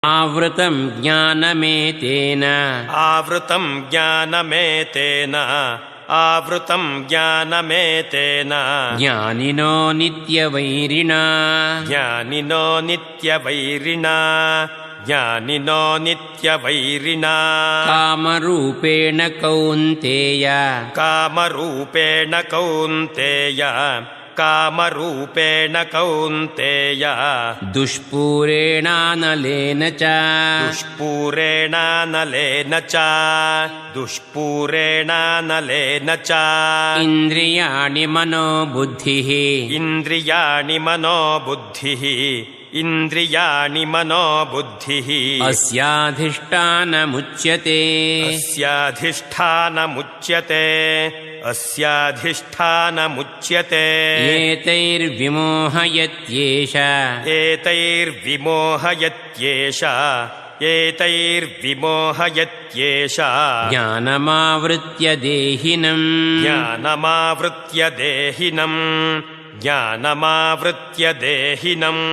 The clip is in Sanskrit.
आवृतं ज्ञानमेतेन आवृतं ज्ञानमेतेन आवृतं ज्ञानमेतेन ज्ञानिनो नित्यवैरिणा ज्ञानिनो नित्यवैरिणा ज्ञानिनो नित्यवैरिणा कामरूपेण कौन्तेय कामरूपेण कौन्तेय कामरूपेण कौन्तेय दुष्पूरेणानलेन च दुष्पूरेणानलेन च दुष्पूरेणानलेन च इन्द्रियाणि मनोबुद्धिः इन्द्रियाणि मनोबुद्धिः इन्द्रियाणि मनोबुद्धिः अस्याधिष्ठानमुच्यते अस्याधिष्ठानमुच्यते अस्याधिष्ठानमुच्यते एतैर्विमोहयत्येष एतैर्विमोहयत्येष एतैर्विमोहयत्येष ज्ञानमावृत्य देहिनम् ज्ञानमावृत्य देहिनम् ज्ञानमावृत्य देहिनम्।